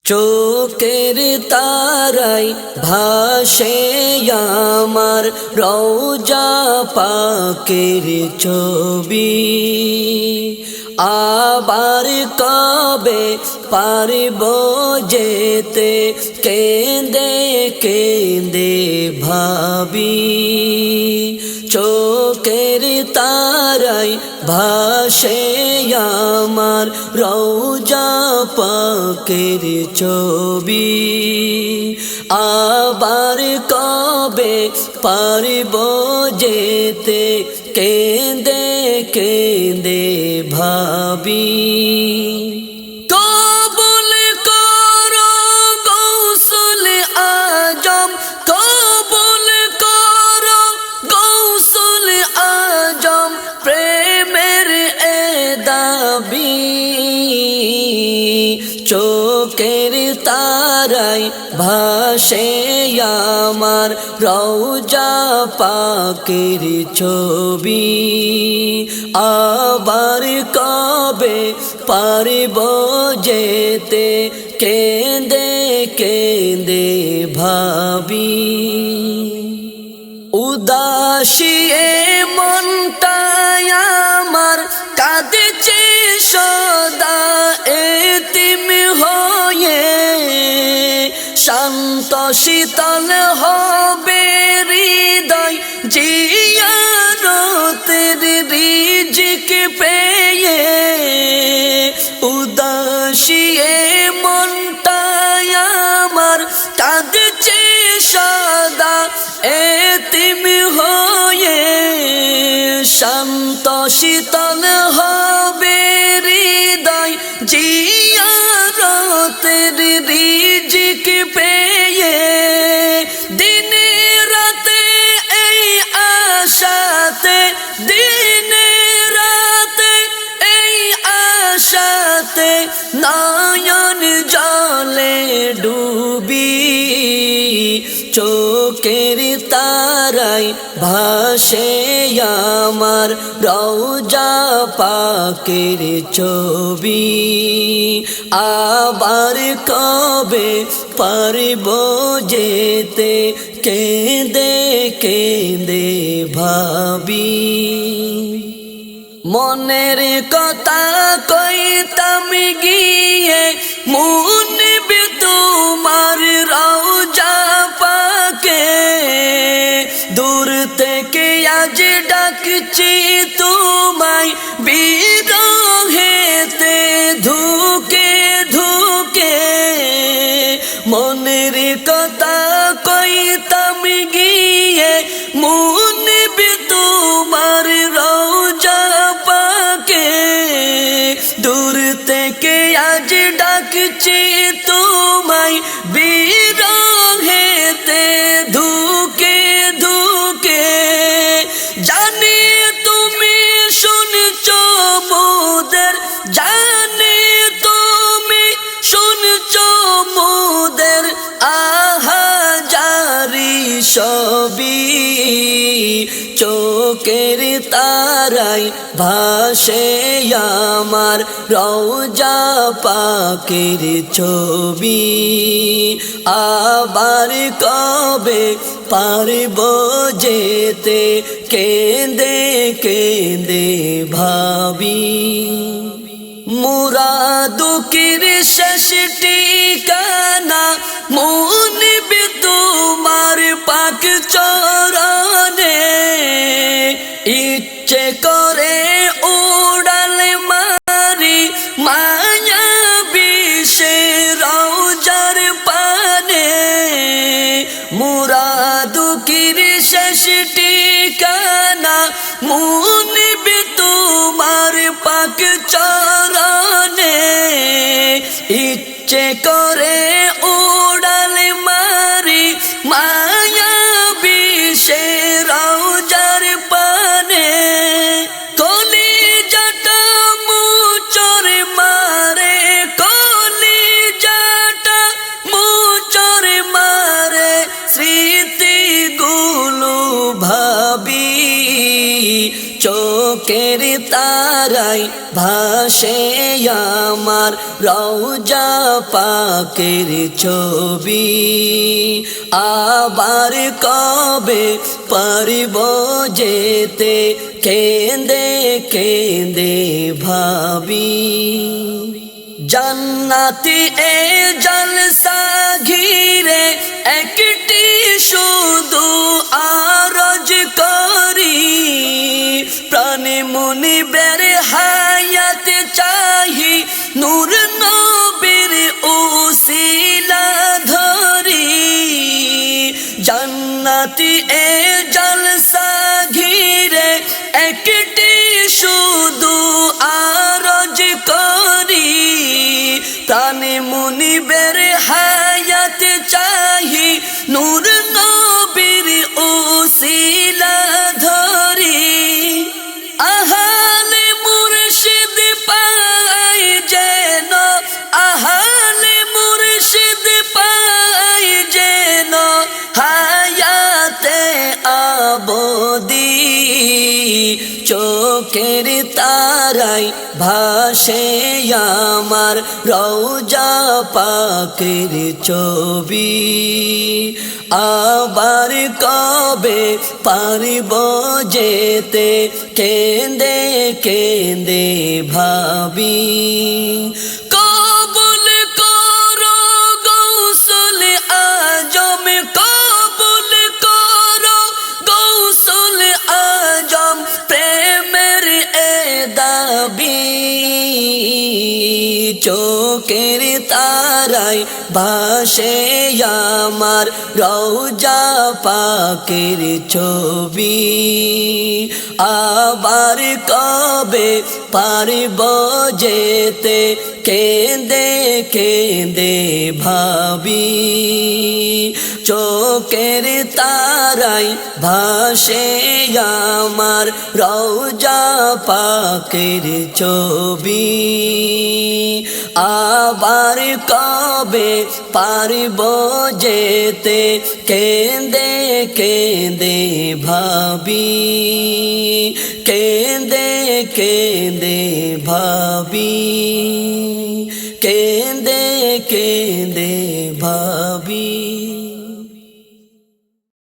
চোখের তারাই ভাসে আমার রওজা পাকের ছবি। আবার কবে পারব যেতে কেঁদে কেঁদে ভাবি। চোখের তারাই ভাসে আমার রওজা পাকের ছবি। আবার কবে পারব যেতে কেঁদে কেঁদে ভাবি। কবুল করো গৌসুল আজম, কবুল করো গৌসুল আজম, প্রেমের এ দাবি। চোখের তারাই ভাসে আমার রওজা পাকের ছবি। আবার কবে পারব যেতে কেঁদে কেঁদে ভাবি। উদাসী এ মনটাই আমার কাঁদছে সদা এতিম হয়ে। শান্ত শীতল হবে হৃদয় জিয়ারতের রিজিক পেয়ে। উদাসী এ মনটাই আমার কাঁদছে সদা এতিম হয়ে। শান্ত শীতল হবে হৃদয় জিয়ারতের রিজিক পেয়ে। দিনে রাতে এই আশাতে, দিনে রাতে এই আশাতে নয়ন জলে ডুবি। চোখের তারাই ভাসে আমার রওজা পাকের ছবি। আবার কবে পারব যেতে কেঁদে কেঁদে ভাবি। মনের কথা কইতাম গিয়ে মুনিব তোমার রওজা পাকে। দূর থেকে আজ ডাকছি তোমায় বিরহেতে ধুকে ধুকে। মনের কথা কইতাম গিয়ে মুনিব তোমার রওজা পাকে। দূর থেকে আজ ডাকছি তোমায় বিরহেতে ধুকে ধুকে। জানি তুমি শুনছো মোদের, জানি তুমি শুনছো মোদের আহাজারি সবই। চোখের তারাই ভাসে আমার রওজা পাকের ছবি। আবার কবে পারব যেতে কেঁদে কেঁদে ভাবি। মুরাদুকির শেষ ঠিকানা মুনিব তোমার পাক চরণে। ইচ্ছে করে উড়াল মারি মায়া বিষে রওজার পানে। মুরাদুকির শেষ ঠিকানা মুনিব তোমার পাক চরণে। ইচ্ছে করে উড়াল মারি মায়া বিষে রওজার পানে। কলিজাটা মুচর মারে, কলিজাটা মুচর মারে স্মৃতিগুলো ভাবি। চোখ চোখের তারাই ভাসে আমার রওজা পাকের ছবি আবার কবে পারিব যেতে কেঁদে কেঁদে ভাবি জান্নাতি এ জলসা ঘিরে একটি শুধু আরজ করি প্রাণে মনে বেড়ে হায়াত চাহি নূর নবীর উসিলা ধরি জান্নাতি এ জলসা ঘিরে একটি শুধু আরজ করি প্রাণে মনে বেড়ে হায়াত চাহি নূর নবীর উসিলা ধরি আহালে মুর্শিদ পাই যেন আহালে মুর্শিদ পাই যেন হায়াতে আবদি চোখের তারাই ভাসে আমার রওজা পাকের ছবি আবার কবে পারিব যেতে কেঁদে কেঁদে ভাবি কবুল করো গৌসুল আজম কবুল করো গৌসুল আজম প্রেমের এ দাবি চোখের তারাই ভাসে আমার রওজা পাকের ছবি আবার কবে পারিব যেতে কেঁদে কেঁদে ভাবি চোখের তারাই ভাসে আমার রওজা পাকের ছবি আবার কবে পারিব যেতে কেঁদে কেঁদে ভাবি কেঁদে কেঁদে ভাবি কেঁদে কেঁদে ভাবি।